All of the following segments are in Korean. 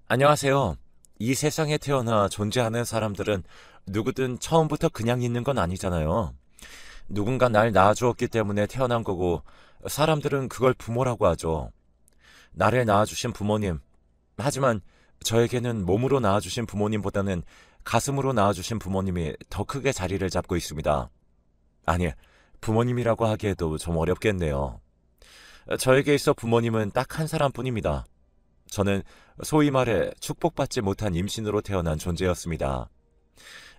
안녕하세요. 이 세상에 태어나 존재하는 사람들은 누구든 처음부터 그냥 있는 건 아니잖아요. 누군가 날 낳아주었기 때문에 태어난 거고, 사람들은 그걸 부모라고 하죠. 나를 낳아주신 부모님. 하지만 저에게는 몸으로 낳아주신 부모님보다는 가슴으로 낳아주신 부모님이 더 크게 자리를 잡고 있습니다. 아니, 부모님이라고 하기에도 좀 어렵겠네요. 저에게 있어 부모님은 딱 한 사람뿐입니다. 저는 소위 말해 축복받지 못한 임신으로 태어난 존재였습니다.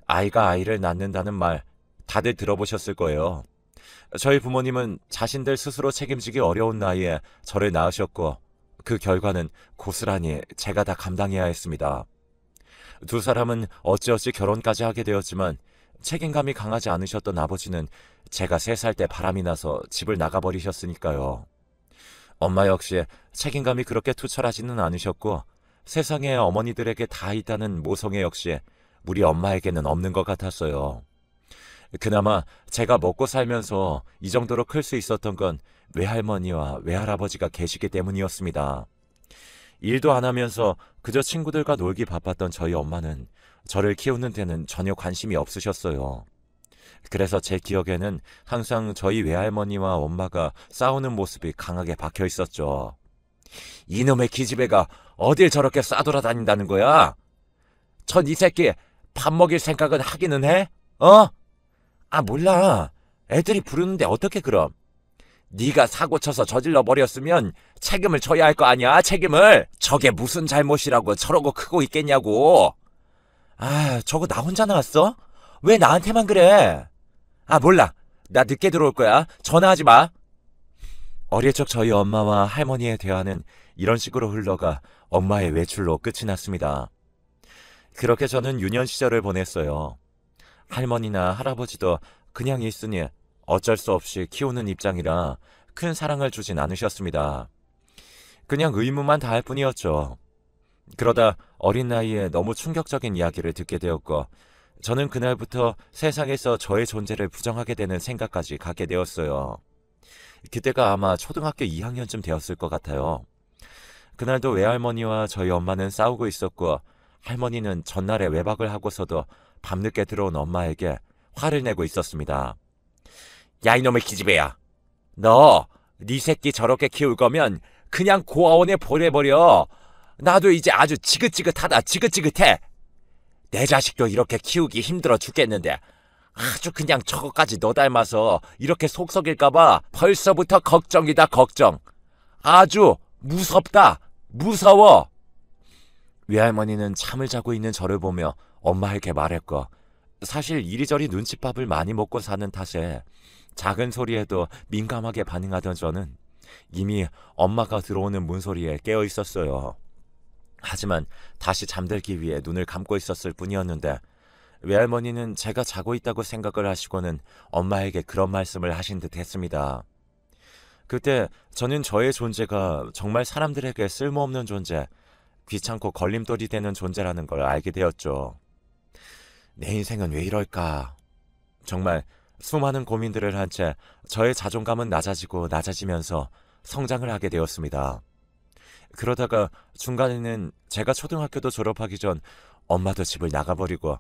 아이가 아이를 낳는다는 말 다들 들어보셨을 거예요. 저희 부모님은 자신들 스스로 책임지기 어려운 나이에 저를 낳으셨고 그 결과는 고스란히 제가 다 감당해야 했습니다. 두 사람은 어찌어찌 결혼까지 하게 되었지만 책임감이 강하지 않으셨던 아버지는 제가 3살 때 바람이 나서 집을 나가버리셨으니까요. 엄마 역시 책임감이 그렇게 투철하지는 않으셨고 세상에 어머니들에게 다 있다는 모성애 역시 우리 엄마에게는 없는 것 같았어요. 그나마 제가 먹고 살면서 이 정도로 클 수 있었던 건 외할머니와 외할아버지가 계시기 때문이었습니다. 일도 안 하면서 그저 친구들과 놀기 바빴던 저희 엄마는 저를 키우는 데는 전혀 관심이 없으셨어요. 그래서 제 기억에는 항상 저희 외할머니와 엄마가 싸우는 모습이 강하게 박혀 있었죠. 이놈의 기집애가 어딜 저렇게 싸돌아다닌다는 거야? 전 이 새끼 밥 먹일 생각은 하기는 해? 어? 아, 몰라. 애들이 부르는데 어떻게 그럼? 네가 사고 쳐서 저질러 버렸으면 책임을 져야 할 거 아니야, 책임을. 저게 무슨 잘못이라고 저러고 크고 있겠냐고. 아, 저거 나 혼자 나왔어? 왜 나한테만 그래? 아, 몰라. 나 늦게 들어올 거야. 전화하지 마. 어릴 적 저희 엄마와 할머니의 대화는 이런 식으로 흘러가 엄마의 외출로 끝이 났습니다. 그렇게 저는 유년 시절을 보냈어요. 할머니나 할아버지도 그냥 있으니 어쩔 수 없이 키우는 입장이라 큰 사랑을 주진 않으셨습니다. 그냥 의무만 다할 뿐이었죠. 그러다 어린 나이에 너무 충격적인 이야기를 듣게 되었고 저는 그날부터 세상에서 저의 존재를 부정하게 되는 생각까지 갖게 되었어요. 그때가 아마 초등학교 2학년쯤 되었을 것 같아요. 그날도 외할머니와 저희 엄마는 싸우고 있었고 할머니는 전날에 외박을 하고서도 밤늦게 들어온 엄마에게 화를 내고 있었습니다. 야, 이놈의 기집애야. 네 새끼 저렇게 키울 거면 그냥 고아원에 보내버려. 나도 이제 아주 지긋지긋하다, 지긋지긋해. 내 자식도 이렇게 키우기 힘들어 죽겠는데 아주 그냥 저거까지 너 닮아서 이렇게 속 썩일까봐 벌써부터 걱정이다, 걱정. 아주 무섭다, 무서워. 외할머니는 잠을 자고 있는 저를 보며 엄마에게 말했고 사실 이리저리 눈칫밥을 많이 먹고 사는 탓에 작은 소리에도 민감하게 반응하던 저는 이미 엄마가 들어오는 문소리에 깨어 있었어요. 하지만 다시 잠들기 위해 눈을 감고 있었을 뿐이었는데 외할머니는 제가 자고 있다고 생각을 하시고는 엄마에게 그런 말씀을 하신 듯 했습니다. 그때 저는 저의 존재가 정말 사람들에게 쓸모없는 존재, 귀찮고 걸림돌이 되는 존재라는 걸 알게 되었죠. 내 인생은 왜 이럴까? 정말 수많은 고민들을 한 채 저의 자존감은 낮아지고 낮아지면서 성장을 하게 되었습니다. 그러다가 중간에는 제가 초등학교도 졸업하기 전 엄마도 집을 나가버리고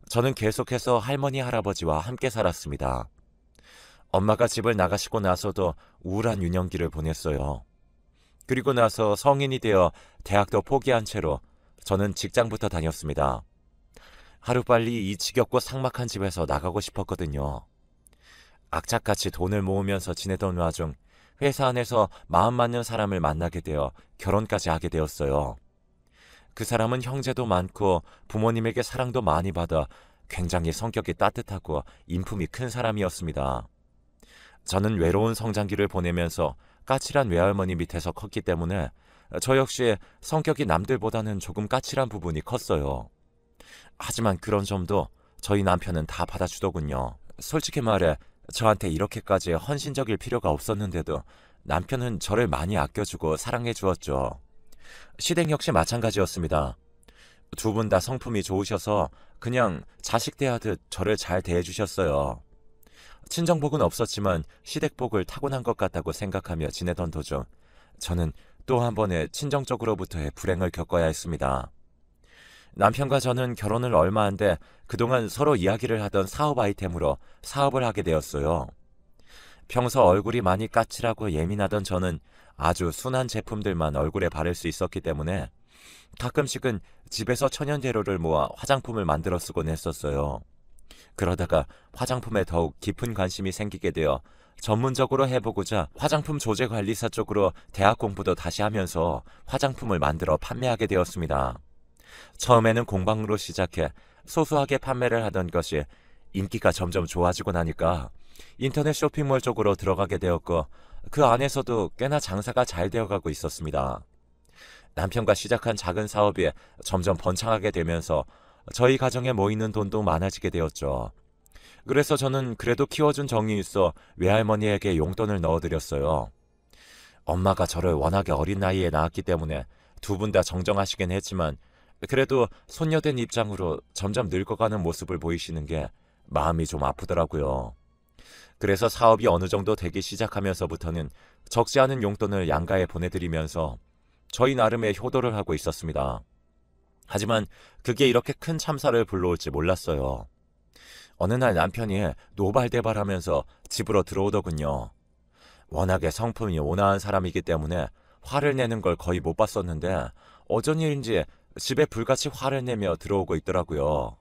저는 계속해서 할머니, 할아버지와 함께 살았습니다. 엄마가 집을 나가시고 나서도 우울한 유년기를 보냈어요. 그리고 나서 성인이 되어 대학도 포기한 채로 저는 직장부터 다녔습니다. 하루빨리 이 지겹고 삭막한 집에서 나가고 싶었거든요. 악착같이 돈을 모으면서 지내던 와중 회사 안에서 마음 맞는 사람을 만나게 되어 결혼까지 하게 되었어요. 그 사람은 형제도 많고 부모님에게 사랑도 많이 받아 굉장히 성격이 따뜻하고 인품이 큰 사람이었습니다. 저는 외로운 성장기를 보내면서 까칠한 외할머니 밑에서 컸기 때문에 저 역시 성격이 남들보다는 조금 까칠한 부분이 컸어요. 하지만 그런 점도 저희 남편은 다 받아주더군요. 솔직히 말해 저한테 이렇게까지 헌신적일 필요가 없었는데도 남편은 저를 많이 아껴주고 사랑해 주었죠. 시댁 역시 마찬가지였습니다. 두 분 다 성품이 좋으셔서 그냥 자식 대하듯 저를 잘 대해주셨어요. 친정복은 없었지만 시댁복을 타고난 것 같다고 생각하며 지내던 도중 저는 또 한 번의 친정 쪽으로부터의 불행을 겪어야 했습니다. 남편과 저는 결혼을 얼마 안 돼 그동안 서로 이야기를 하던 사업 아이템으로 사업을 하게 되었어요. 평소 얼굴이 많이 까칠하고 예민하던 저는 아주 순한 제품들만 얼굴에 바를 수 있었기 때문에 가끔씩은 집에서 천연재료를 모아 화장품을 만들어 쓰곤 했었어요. 그러다가 화장품에 더욱 깊은 관심이 생기게 되어 전문적으로 해보고자 화장품 조제 관리사 쪽으로 대학 공부도 다시 하면서 화장품을 만들어 판매하게 되었습니다. 처음에는 공방으로 시작해 소소하게 판매를 하던 것이 인기가 점점 좋아지고 나니까 인터넷 쇼핑몰 쪽으로 들어가게 되었고 그 안에서도 꽤나 장사가 잘 되어가고 있었습니다. 남편과 시작한 작은 사업이 점점 번창하게 되면서 저희 가정에 모이는 돈도 많아지게 되었죠. 그래서 저는 그래도 키워준 정이 있어 외할머니에게 용돈을 넣어드렸어요. 엄마가 저를 워낙에 어린 나이에 낳았기 때문에 두 분 다 정정하시긴 했지만 그래도 손녀된 입장으로 점점 늙어가는 모습을 보이시는 게 마음이 좀 아프더라고요. 그래서 사업이 어느 정도 되기 시작하면서부터는 적지 않은 용돈을 양가에 보내드리면서 저희 나름의 효도를 하고 있었습니다. 하지만 그게 이렇게 큰 참사를 불러올지 몰랐어요. 어느 날 남편이 노발대발하면서 집으로 들어오더군요. 워낙에 성품이 온화한 사람이기 때문에 화를 내는 걸 거의 못 봤었는데 어쩐 일인지 집에 불같이 화를 내며 들어오고 있더라고요.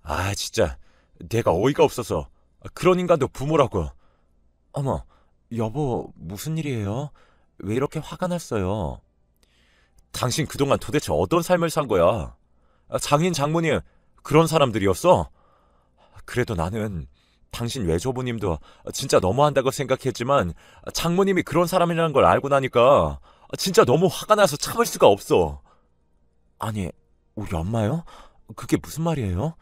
아, 진짜 내가 어이가 없어서 그런 인간도 부모라고. 어머, 여보, 무슨 일이에요? 왜 이렇게 화가 났어요? 당신 그동안 도대체 어떤 삶을 산 거야? 장인 장모님 그런 사람들이었어? 그래도 나는 당신 외조부님도 진짜 너무한다고 생각했지만 장모님이 그런 사람이라는 걸 알고 나니까 진짜 너무 화가 나서 참을 수가 없어. 아니, 우리 엄마요? 그게 무슨 말이에요?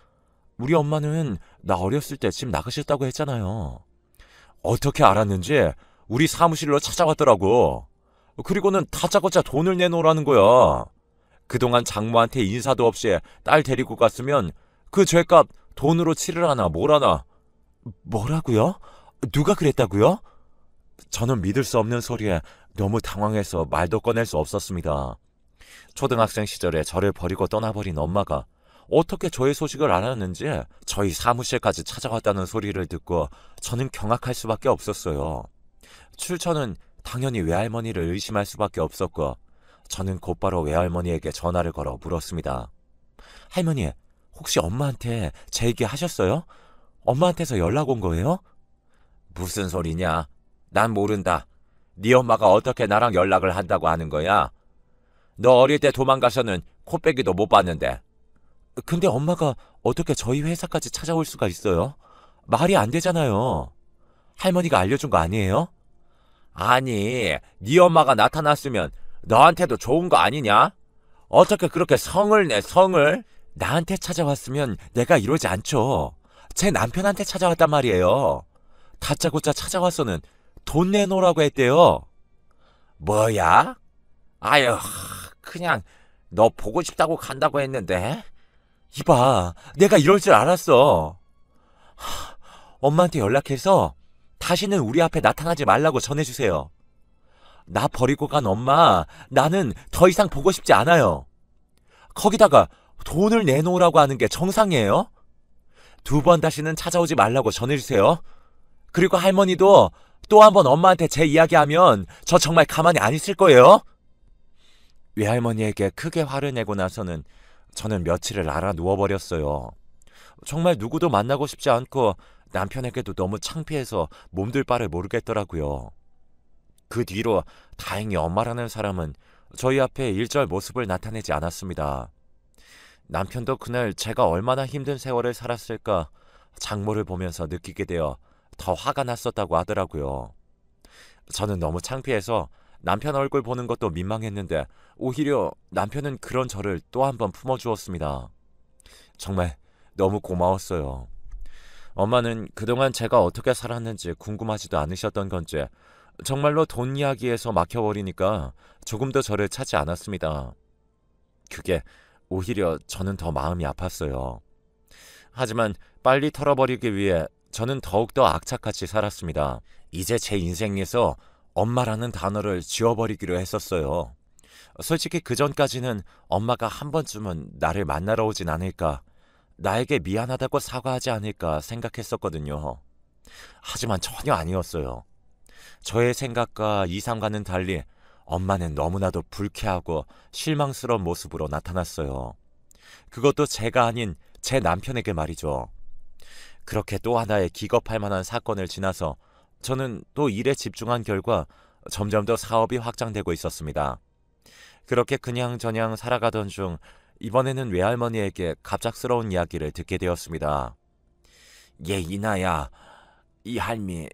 우리 엄마는 나 어렸을 때 집 나가셨다고 했잖아요. 어떻게 알았는지 우리 사무실로 찾아왔더라고. 그리고는 다짜고짜 돈을 내놓으라는 거야. 그동안 장모한테 인사도 없이 딸 데리고 갔으면 그 죄값 돈으로 치르라나 뭐라나. 뭐라고요? 누가 그랬다고요? 저는 믿을 수 없는 소리에 너무 당황해서 말도 꺼낼 수 없었습니다. 초등학생 시절에 저를 버리고 떠나버린 엄마가 어떻게 저의 소식을 알았는지 저희 사무실까지 찾아왔다는 소리를 듣고 저는 경악할 수밖에 없었어요. 출처는 당연히 외할머니를 의심할 수밖에 없었고 저는 곧바로 외할머니에게 전화를 걸어 물었습니다. 할머니, 혹시 엄마한테 제 얘기 하셨어요? 엄마한테서 연락 온 거예요? 무슨 소리냐? 난 모른다. 네 엄마가 어떻게 나랑 연락을 한다고 하는 거야? 너 어릴 때 도망가서는 코빼기도 못 봤는데. 근데 엄마가 어떻게 저희 회사까지 찾아올 수가 있어요? 말이 안 되잖아요. 할머니가 알려준 거 아니에요? 아니, 네 엄마가 나타났으면 너한테도 좋은 거 아니냐? 어떻게 그렇게 성을 내, 성을? 나한테 찾아왔으면 내가 이러지 않죠. 제 남편한테 찾아왔단 말이에요. 다짜고짜 찾아와서는 돈 내놓으라고 했대요. 뭐야? 아유, 그냥 너 보고 싶다고 간다고 했는데. 이봐, 내가 이럴 줄 알았어. 엄마한테 연락해서 다시는 우리 앞에 나타나지 말라고 전해주세요. 나 버리고 간 엄마, 나는 더 이상 보고 싶지 않아요. 거기다가 돈을 내놓으라고 하는 게 정상이에요? 2번 다시는 찾아오지 말라고 전해주세요. 그리고 할머니도 또 한 번 엄마한테 제 이야기하면 저 정말 가만히 안 있을 거예요. 외할머니에게 크게 화를 내고 나서는 저는 며칠을 알아 누워버렸어요. 정말 누구도 만나고 싶지 않고 남편에게도 너무 창피해서 몸둘 바를 모르겠더라고요. 그 뒤로 다행히 엄마라는 사람은 저희 앞에 일절 모습을 나타내지 않았습니다. 남편도 그날 제가 얼마나 힘든 세월을 살았을까 장모를 보면서 느끼게 되어 더 화가 났었다고 하더라고요. 저는 너무 창피해서 남편 얼굴 보는 것도 민망했는데 오히려 남편은 그런 저를 또 한 번 품어주었습니다. 정말 너무 고마웠어요. 엄마는 그동안 제가 어떻게 살았는지 궁금하지도 않으셨던 건지 정말로 돈 이야기에서 막혀버리니까 조금도 저를 찾지 않았습니다. 그게 오히려 저는 더 마음이 아팠어요. 하지만 빨리 털어버리기 위해 저는 더욱더 악착같이 살았습니다. 이제 제 인생에서 엄마라는 단어를 지워버리기로 했었어요. 솔직히 그전까지는 엄마가 한 번쯤은 나를 만나러 오진 않을까, 나에게 미안하다고 사과하지 않을까 생각했었거든요. 하지만 전혀 아니었어요. 저의 생각과 이상과는 달리 엄마는 너무나도 불쾌하고 실망스러운 모습으로 나타났어요. 그것도 제가 아닌 제 남편에게 말이죠. 그렇게 또 하나의 기겁할 만한 사건을 지나서 저는 또 일에 집중한 결과 점점 더 사업이 확장되고 있었습니다. 그렇게 그냥저냥 살아가던 중 이번에는 외할머니에게 갑작스러운 이야기를 듣게 되었습니다. 얘 이나야, 이 할미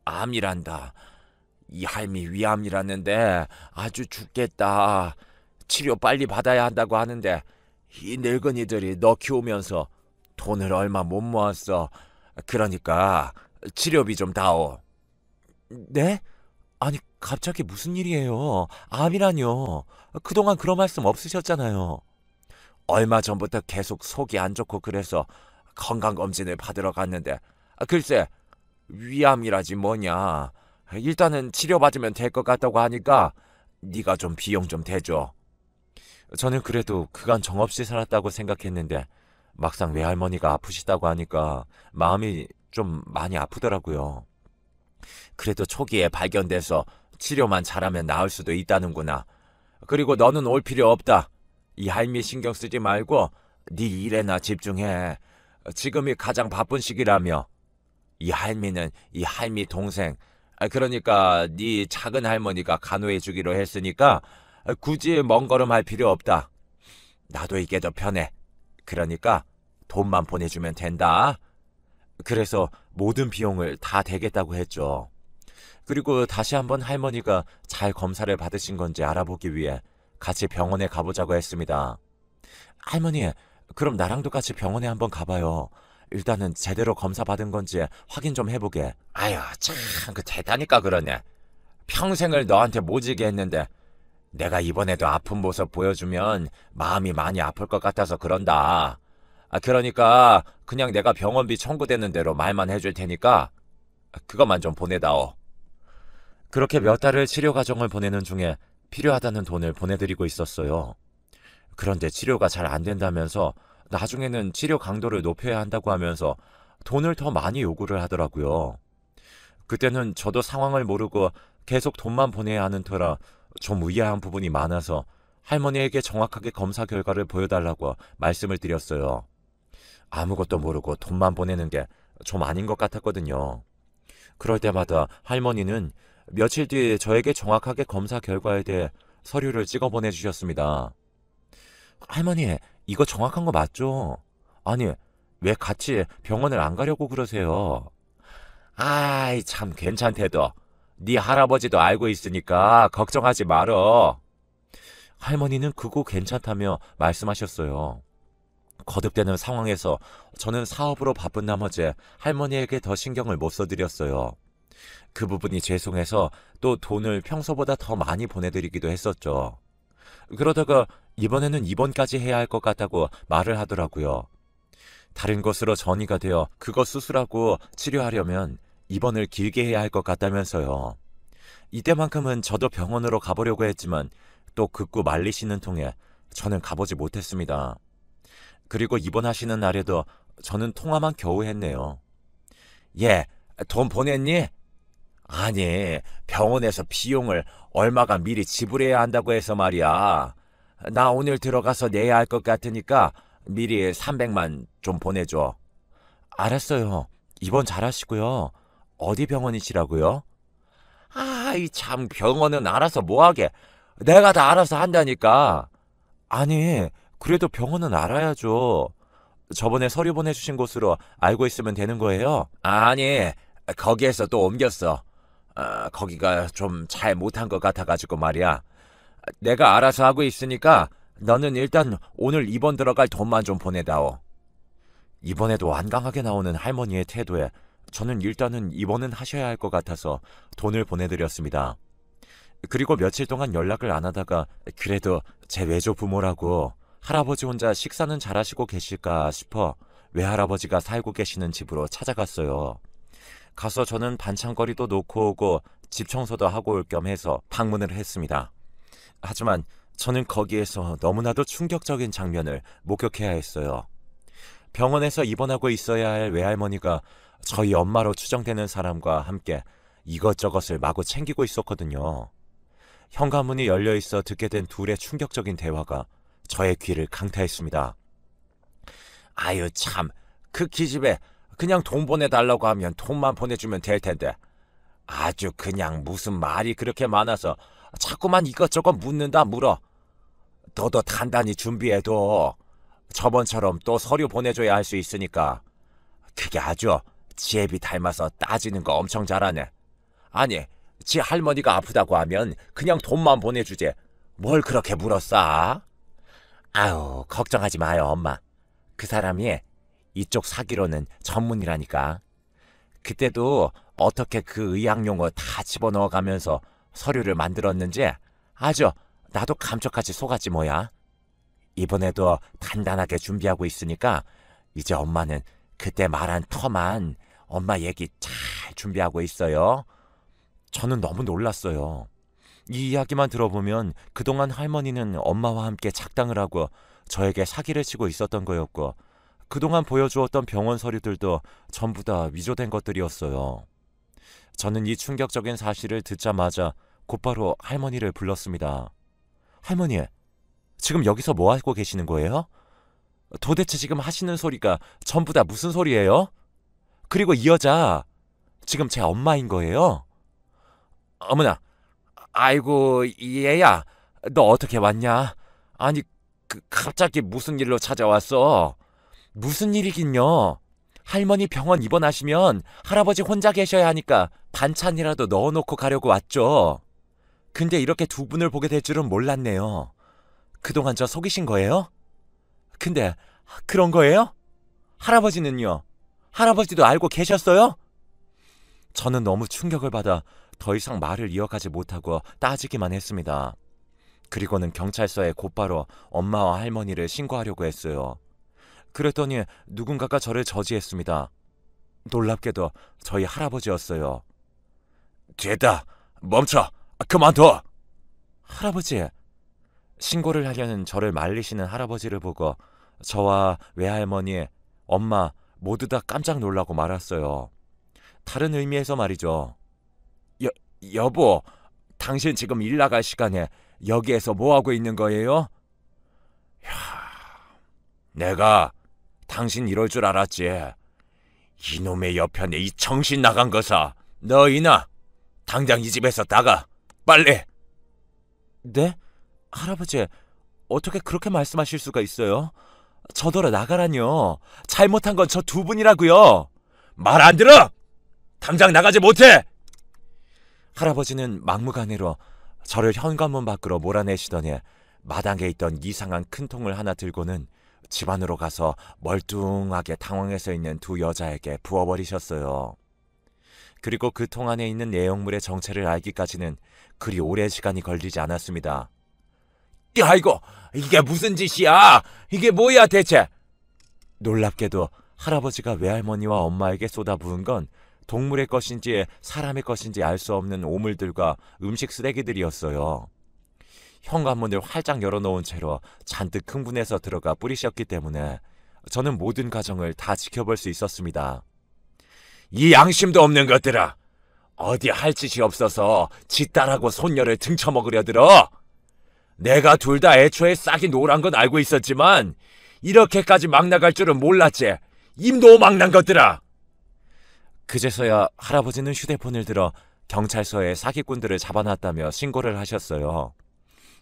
암이란다. 이 할미 위암이라는데 아주 죽겠다. 치료 빨리 받아야 한다고 하는데 이 늙은이들이 너 키우면서 돈을 얼마 못 모았어. 그러니까 치료비 좀 다오. 네? 아니 갑자기 무슨 일이에요? 암이라뇨. 그동안 그런 말씀 없으셨잖아요. 얼마 전부터 계속 속이 안 좋고 그래서 건강검진을 받으러 갔는데 글쎄 위암이라지 뭐냐. 일단은 치료받으면 될 것 같다고 하니까 네가 좀 비용 좀 대줘. 저는 그래도 그간 정없이 살았다고 생각했는데 막상 외할머니가 아프시다고 하니까 마음이 좀 많이 아프더라고요. 그래도 초기에 발견돼서 치료만 잘하면 나을 수도 있다는구나. 그리고 너는 올 필요 없다. 이 할미 신경 쓰지 말고 네 일에나 집중해. 지금이 가장 바쁜 시기라며. 이 할미는 이 할미 동생, 그러니까 네 작은 할머니가 간호해 주기로 했으니까 굳이 먼 걸음 할 필요 없다. 나도 이게 더 편해. 그러니까 돈만 보내주면 된다. 그래서 모든 비용을 다 대겠다고 했죠. 그리고 다시 한번 할머니가 잘 검사를 받으신 건지 알아보기 위해 같이 병원에 가보자고 했습니다. 할머니, 그럼 나랑도 같이 병원에 한번 가봐요. 일단은 제대로 검사 받은 건지 확인 좀 해보게. 아유, 참, 대다니까 그러네. 평생을 너한테 모지게 했는데 내가 이번에도 아픈 모습 보여주면 마음이 많이 아플 것 같아서 그런다. 그러니까 그냥 내가 병원비 청구되는 대로 말만 해줄 테니까 그것만 좀 보내다오. 그렇게 몇 달을 치료 과정을 보내는 중에 필요하다는 돈을 보내드리고 있었어요. 그런데 치료가 잘 안 된다면서 나중에는 치료 강도를 높여야 한다고 하면서 돈을 더 많이 요구를 하더라고요. 그때는 저도 상황을 모르고 계속 돈만 보내야 하는 터라 좀 의아한 부분이 많아서 할머니에게 정확하게 검사 결과를 보여달라고 말씀을 드렸어요. 아무것도 모르고 돈만 보내는 게 좀 아닌 것 같았거든요. 그럴 때마다 할머니는 며칠 뒤에 저에게 정확하게 검사 결과에 대해 서류를 찍어 보내주셨습니다. 할머니, 이거 정확한 거 맞죠? 아니, 왜 같이 병원을 안 가려고 그러세요? 아이, 참 괜찮대도. 네 할아버지도 알고 있으니까 걱정하지 말어. 할머니는 그거 괜찮다며 말씀하셨어요. 거듭되는 상황에서 저는 사업으로 바쁜 나머지 할머니에게 더 신경을 못 써드렸어요. 그 부분이 죄송해서 또 돈을 평소보다 더 많이 보내드리기도 했었죠. 그러다가 이번에는 입원까지 해야 할 것 같다고 말을 하더라고요. 다른 곳으로 전이가 되어 그거 수술하고 치료하려면 입원을 길게 해야 할 것 같다면서요. 이때만큼은 저도 병원으로 가보려고 했지만 또 극구 말리시는 통에 저는 가보지 못했습니다. 그리고 입원하시는 날에도 저는 통화만 겨우 했네요. 예, 돈 보냈니? 아니, 병원에서 비용을 얼마가 미리 지불해야 한다고 해서 말이야. 나 오늘 들어가서 내야 할 것 같으니까 미리 300만 좀 보내줘. 알았어요. 입원 잘하시고요. 어디 병원이시라고요? 아이 참, 병원은 알아서 뭐하게. 내가 다 알아서 한다니까. 아니, 그래도 병원은 알아야죠. 저번에 서류 보내주신 곳으로 알고 있으면 되는 거예요? 아니, 거기에서 또 옮겼어. 거기가 좀 잘 못한 것 같아가지고 말이야. 내가 알아서 하고 있으니까 너는 일단 오늘 입원 들어갈 돈만 좀 보내다오. 이번에도 완강하게 나오는 할머니의 태도에 저는 일단은 입원은 하셔야 할 것 같아서 돈을 보내드렸습니다. 그리고 며칠 동안 연락을 안 하다가 그래도 제 외조 부모라고 할아버지 혼자 식사는 잘하시고 계실까 싶어 외할아버지가 살고 계시는 집으로 찾아갔어요. 가서 저는 반찬거리도 놓고 오고 집 청소도 하고 올 겸 해서 방문을 했습니다. 하지만 저는 거기에서 너무나도 충격적인 장면을 목격해야 했어요. 병원에서 입원하고 있어야 할 외할머니가 저희 엄마로 추정되는 사람과 함께 이것저것을 마구 챙기고 있었거든요. 현관문이 열려 있어 듣게 된 둘의 충격적인 대화가 저의 귀를 강타했습니다. 아유 참, 그 기집애 그냥 돈 보내달라고 하면 돈만 보내주면 될 텐데 아주 그냥 무슨 말이 그렇게 많아서 자꾸만 이것저것 묻는다 물어. 너도 단단히 준비해둬. 저번처럼 또 서류 보내줘야 할 수 있으니까. 그게 아주 지혜비 닮아서 따지는 거 엄청 잘하네. 아니, 지 할머니가 아프다고 하면 그냥 돈만 보내주지. 뭘 그렇게 물었어? 아유, 걱정하지 마요, 엄마. 그 사람이 이쪽 사기로는 전문이라니까. 그때도 어떻게 그 의학용어 다 집어넣어가면서 서류를 만들었는지 아주 나도 감쪽같이 속았지 뭐야. 이번에도 단단하게 준비하고 있으니까 이제 엄마는 그때 말한 터만 엄마 얘기 잘 준비하고 있어요. 저는 너무 놀랐어요. 이 이야기만 들어보면 그동안 할머니는 엄마와 함께 작당을 하고 저에게 사기를 치고 있었던 거였고 그동안 보여주었던 병원 서류들도 전부 다 위조된 것들이었어요. 저는 이 충격적인 사실을 듣자마자 곧바로 할머니를 불렀습니다. 할머니, 지금 여기서 뭐 하고 계시는 거예요? 도대체 지금 하시는 소리가 전부 다 무슨 소리예요? 그리고 이 여자 지금 제 엄마인 거예요? 어머나, 아이고 얘야, 너 어떻게 왔냐? 아니 갑자기 무슨 일로 찾아왔어? 무슨 일이긴요? 할머니 병원 입원하시면 할아버지 혼자 계셔야 하니까 반찬이라도 넣어놓고 가려고 왔죠. 근데 이렇게 두 분을 보게 될 줄은 몰랐네요. 그동안 저 속이신 거예요? 근데 그런 거예요? 할아버지는요? 할아버지도 알고 계셨어요? 저는 너무 충격을 받아 더 이상 말을 이어가지 못하고 따지기만 했습니다. 그리고는 경찰서에 곧바로 엄마와 할머니를 신고하려고 했어요. 그랬더니 누군가가 저를 저지했습니다. 놀랍게도 저희 할아버지였어요. 됐다. 멈춰. 그만둬. 할아버지. 신고를 하려는 저를 말리시는 할아버지를 보고 저와 외할머니, 엄마 모두 다 깜짝 놀라고 말았어요. 다른 의미에서 말이죠. 여보, 당신 지금 일 나갈 시간에 여기에서 뭐하고 있는 거예요? 내가 당신 이럴 줄 알았지. 이놈의 옆편에 이 정신 나간 거사. 너 이나 당장 이 집에서 나가. 빨리. 네? 할아버지, 어떻게 그렇게 말씀하실 수가 있어요? 저더러 나가라뇨. 잘못한 건 저 두 분이라고요. 말 안 들어? 당장 나가지 못해. 할아버지는 막무가내로 저를 현관문 밖으로 몰아내시더니 마당에 있던 이상한 큰 통을 하나 들고는 집 안으로 가서 멀뚱하게 당황해서 있는 두 여자에게 부어버리셨어요. 그리고 그 통 안에 있는 내용물의 정체를 알기까지는 그리 오랜 시간이 걸리지 않았습니다. 아이고, 이게 무슨 짓이야? 이게 뭐야 대체? 놀랍게도 할아버지가 외할머니와 엄마에게 쏟아부은 건 동물의 것인지 사람의 것인지 알 수 없는 오물들과 음식 쓰레기들이었어요. 현관문을 활짝 열어놓은 채로 잔뜩 흥분해서 들어가 뿌리셨기 때문에 저는 모든 과정을 다 지켜볼 수 있었습니다. 이 양심도 없는 것들아! 어디 할 짓이 없어서 지 딸하고 손녀를 등쳐먹으려 들어? 내가 둘 다 애초에 싹이 노란 건 알고 있었지만 이렇게까지 막 나갈 줄은 몰랐지. 임도 막 난 것들아! 그제서야 할아버지는 휴대폰을 들어 경찰서에 사기꾼들을 잡아놨다며 신고를 하셨어요.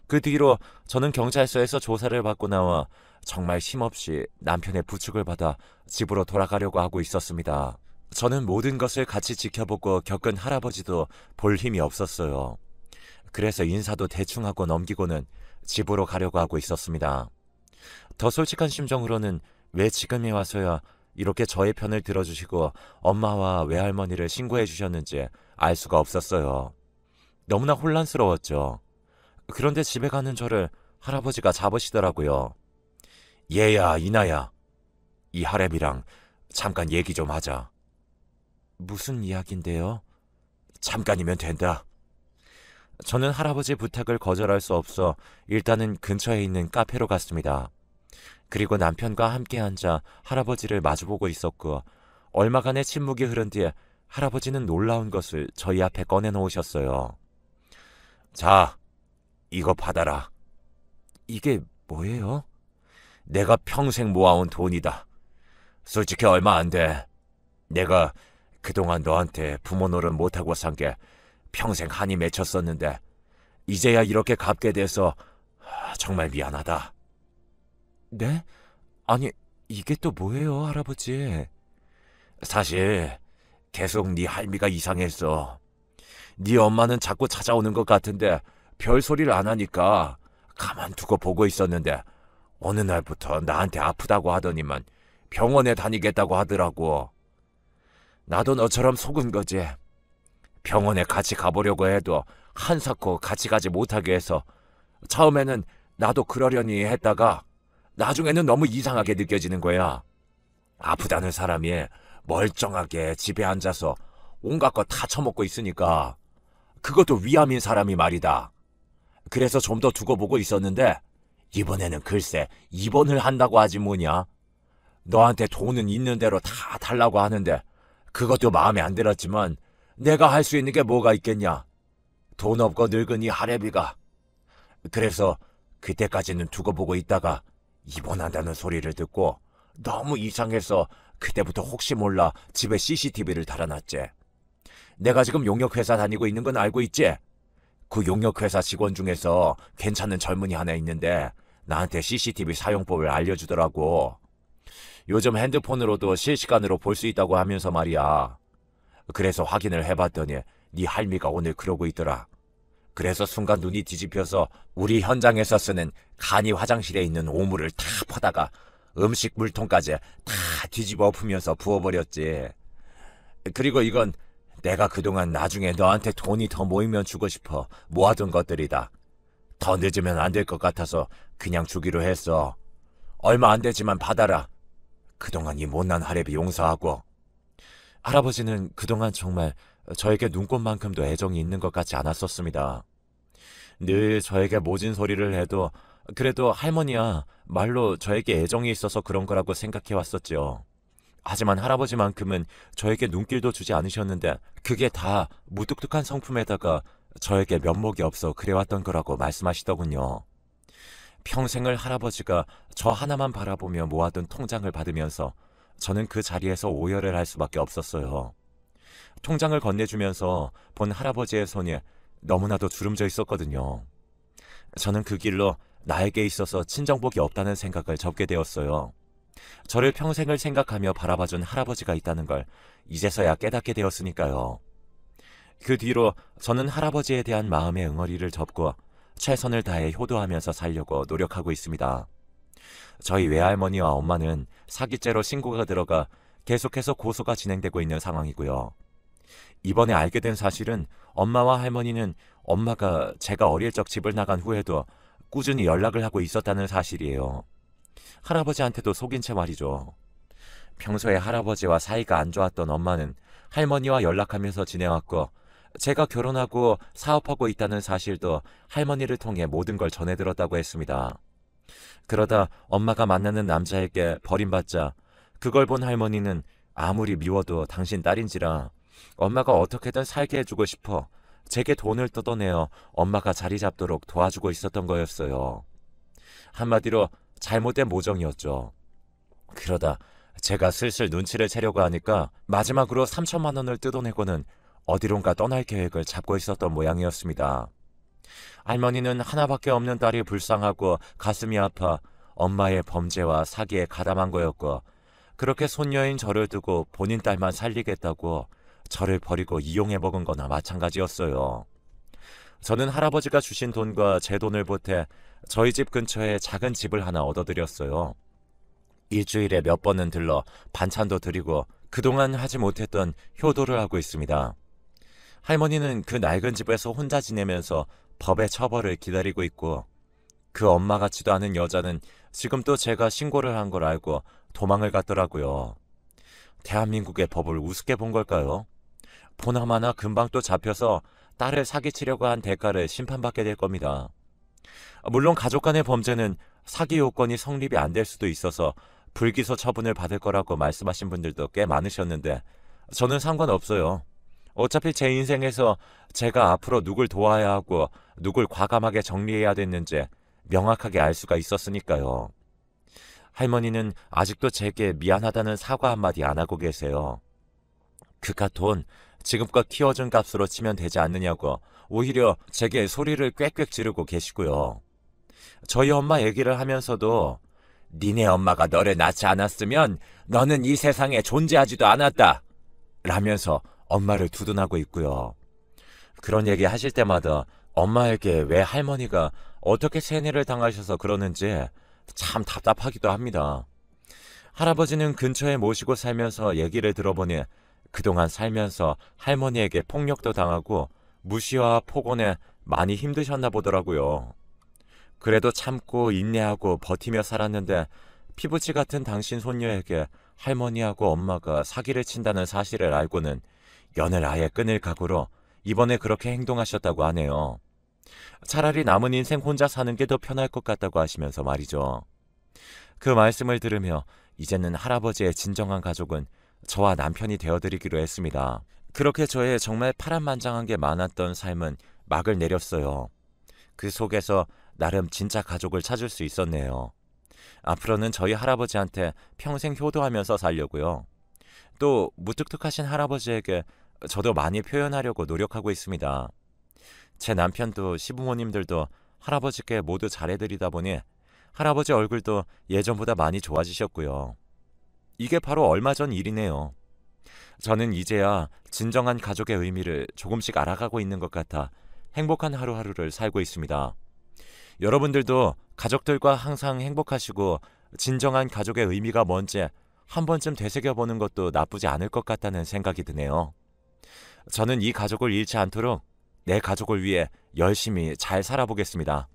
그 뒤로 저는 경찰서에서 조사를 받고 나와 정말 힘없이 남편의 부축을 받아 집으로 돌아가려고 하고 있었습니다. 저는 모든 것을 같이 지켜보고 겪은 할아버지도 볼 힘이 없었어요. 그래서 인사도 대충 하고 넘기고는 집으로 가려고 하고 있었습니다. 더 솔직한 심정으로는 왜 지금에 와서야 이렇게 저의 편을 들어주시고 엄마와 외할머니를 신고해 주셨는지 알 수가 없었어요. 너무나 혼란스러웠죠. 그런데 집에 가는 저를 할아버지가 잡으시더라고요. 얘야, 이나야. 이 하렘이랑 잠깐 얘기 좀 하자. 무슨 이야기인데요? 잠깐이면 된다. 저는 할아버지 부탁을 거절할 수 없어 일단은 근처에 있는 카페로 갔습니다. 그리고 남편과 함께 앉아 할아버지를 마주보고 있었고, 얼마간의 침묵이 흐른 뒤에 할아버지는 놀라운 것을 저희 앞에 꺼내놓으셨어요. 자, 이거 받아라. 이게 뭐예요? 내가 평생 모아온 돈이다. 솔직히 얼마 안 돼. 내가 그동안 너한테 부모 노릇 못하고 산 게 평생 한이 맺혔었는데 이제야 이렇게 갚게 돼서 정말 미안하다. 네? 아니, 이게 또 뭐예요, 할아버지? 사실 계속 네 할미가 이상했어. 네 엄마는 자꾸 찾아오는 것 같은데 별소리를 안 하니까 가만두고 보고 있었는데 어느 날부터 나한테 아프다고 하더니만 병원에 다니겠다고 하더라고. 나도 너처럼 속은 거지. 병원에 같이 가보려고 해도 한사코 같이 가지 못하게 해서 처음에는 나도 그러려니 했다가 나중에는 너무 이상하게 느껴지는 거야. 아프다는 사람이 멀쩡하게 집에 앉아서 온갖 거 다 처먹고 있으니까 그것도 위암인 사람이 말이다. 그래서 좀 더 두고 보고 있었는데 이번에는 글쎄 입원을 한다고 하지 뭐냐. 너한테 돈은 있는 대로 다 달라고 하는데 그것도 마음에 안 들었지만 내가 할 수 있는 게 뭐가 있겠냐. 돈 없고 늙은 이 할애비가. 그래서 그때까지는 두고 보고 있다가 입원한다는 소리를 듣고 너무 이상해서 그때부터 혹시 몰라 집에 CCTV를 달아놨지. 내가 지금 용역회사 다니고 있는 건 알고 있지? 그 용역회사 직원 중에서 괜찮은 젊은이 하나 있는데 나한테 CCTV 사용법을 알려주더라고. 요즘 핸드폰으로도 실시간으로 볼 수 있다고 하면서 말이야. 그래서 확인을 해봤더니 네 할미가 오늘 그러고 있더라. 그래서 순간 눈이 뒤집혀서 우리 현장에서 쓰는 간이 화장실에 있는 오물을 다 퍼다가 음식 물통까지 다 뒤집어 엎으면서 부어버렸지. 그리고 이건 내가 그동안 나중에 너한테 돈이 더 모이면 주고 싶어 모아둔 것들이다. 더 늦으면 안 될 것 같아서 그냥 주기로 했어. 얼마 안 되지만 받아라. 그동안 이 못난 할애비 용서하고. 할아버지는 그동안 정말 저에게 눈꽃만큼도 애정이 있는 것 같지 않았었습니다. 늘 저에게 모진 소리를 해도 그래도 할머니야 말로 저에게 애정이 있어서 그런 거라고 생각해 왔었죠. 하지만 할아버지만큼은 저에게 눈길도 주지 않으셨는데 그게 다 무뚝뚝한 성품에다가 저에게 면목이 없어 그래왔던 거라고 말씀하시더군요. 평생을 할아버지가 저 하나만 바라보며 모아둔 통장을 받으면서 저는 그 자리에서 오열을 할 수밖에 없었어요. 통장을 건네주면서 본 할아버지의 손이 너무나도 주름져 있었거든요. 저는 그 길로 나에게 있어서 친정복이 없다는 생각을 접게 되었어요. 저를 평생을 생각하며 바라봐준 할아버지가 있다는 걸 이제서야 깨닫게 되었으니까요. 그 뒤로 저는 할아버지에 대한 마음의 응어리를 접고 최선을 다해 효도하면서 살려고 노력하고 있습니다. 저희 외할머니와 엄마는 사기죄로 신고가 들어가 계속해서 고소가 진행되고 있는 상황이고요. 이번에 알게 된 사실은 엄마와 할머니는 엄마가 제가 어릴 적 집을 나간 후에도 꾸준히 연락을 하고 있었다는 사실이에요. 할아버지한테도 속인 채 말이죠. 평소에 할아버지와 사이가 안 좋았던 엄마는 할머니와 연락하면서 지내왔고 제가 결혼하고 사업하고 있다는 사실도 할머니를 통해 모든 걸 전해들었다고 했습니다. 그러다 엄마가 만나는 남자에게 버림받자 그걸 본 할머니는 아무리 미워도 당신 딸인지라 엄마가 어떻게든 살게 해주고 싶어 제게 돈을 뜯어내어 엄마가 자리 잡도록 도와주고 있었던 거였어요. 한마디로 잘못된 모정이었죠. 그러다 제가 슬슬 눈치를 채려고 하니까 마지막으로 3천만 원을 뜯어내고는 어디론가 떠날 계획을 잡고 있었던 모양이었습니다. 할머니는 하나밖에 없는 딸이 불쌍하고 가슴이 아파 엄마의 범죄와 사기에 가담한 거였고 그렇게 손녀인 저를 두고 본인 딸만 살리겠다고 저를 버리고 이용해 먹은 거나 마찬가지였어요. 저는 할아버지가 주신 돈과 제 돈을 보태 저희 집 근처에 작은 집을 하나 얻어드렸어요. 일주일에 몇 번은 들러 반찬도 드리고 그동안 하지 못했던 효도를 하고 있습니다. 할머니는 그 낡은 집에서 혼자 지내면서 법의 처벌을 기다리고 있고 그 엄마 같지도 않은 여자는 지금 또 제가 신고를 한 걸 알고 도망을 갔더라고요. 대한민국의 법을 우습게 본 걸까요? 보나마나 금방 또 잡혀서 딸을 사기치려고 한 대가를 심판받게 될 겁니다. 물론 가족 간의 범죄는 사기 요건이 성립이 안 될 수도 있어서 불기소 처분을 받을 거라고 말씀하신 분들도 꽤 많으셨는데 저는 상관없어요. 어차피 제 인생에서 제가 앞으로 누굴 도와야 하고 누굴 과감하게 정리해야 됐는지 명확하게 알 수가 있었으니까요. 할머니는 아직도 제게 미안하다는 사과 한마디 안 하고 계세요. 그깟 돈 지금껏 키워준 값으로 치면 되지 않느냐고 오히려 제게 소리를 꽥꽥 지르고 계시고요. 저희 엄마 얘기를 하면서도 니네 엄마가 너를 낳지 않았으면 너는 이 세상에 존재하지도 않았다 라면서 엄마를 두둔하고 있고요. 그런 얘기 하실 때마다 엄마에게 왜 할머니가 어떻게 세뇌를 당하셔서 그러는지 참 답답하기도 합니다. 할아버지는 근처에 모시고 살면서 얘기를 들어보니 그동안 살면서 할머니에게 폭력도 당하고 무시와 폭언에 많이 힘드셨나 보더라고요. 그래도 참고 인내하고 버티며 살았는데 피부치 같은 당신 손녀에게 할머니하고 엄마가 사기를 친다는 사실을 알고는 연을 아예 끊을 각오로 이번에 그렇게 행동하셨다고 하네요. 차라리 남은 인생 혼자 사는 게 더 편할 것 같다고 하시면서 말이죠. 그 말씀을 들으며 이제는 할아버지의 진정한 가족은 저와 남편이 되어드리기로 했습니다. 그렇게 저의 정말 파란만장한 게 많았던 삶은 막을 내렸어요. 그 속에서 나름 진짜 가족을 찾을 수 있었네요. 앞으로는 저희 할아버지한테 평생 효도하면서 살려고요. 또 무뚝뚝하신 할아버지에게 저도 많이 표현하려고 노력하고 있습니다. 제 남편도 시부모님들도 할아버지께 모두 잘해드리다 보니 할아버지 얼굴도 예전보다 많이 좋아지셨고요. 이게 바로 얼마 전 일이네요. 저는 이제야 진정한 가족의 의미를 조금씩 알아가고 있는 것 같아 행복한 하루하루를 살고 있습니다. 여러분들도 가족들과 항상 행복하시고 진정한 가족의 의미가 뭔지 한 번쯤 되새겨보는 것도 나쁘지 않을 것 같다는 생각이 드네요. 저는 이 가족을 잃지 않도록 내 가족을 위해 열심히 잘 살아보겠습니다.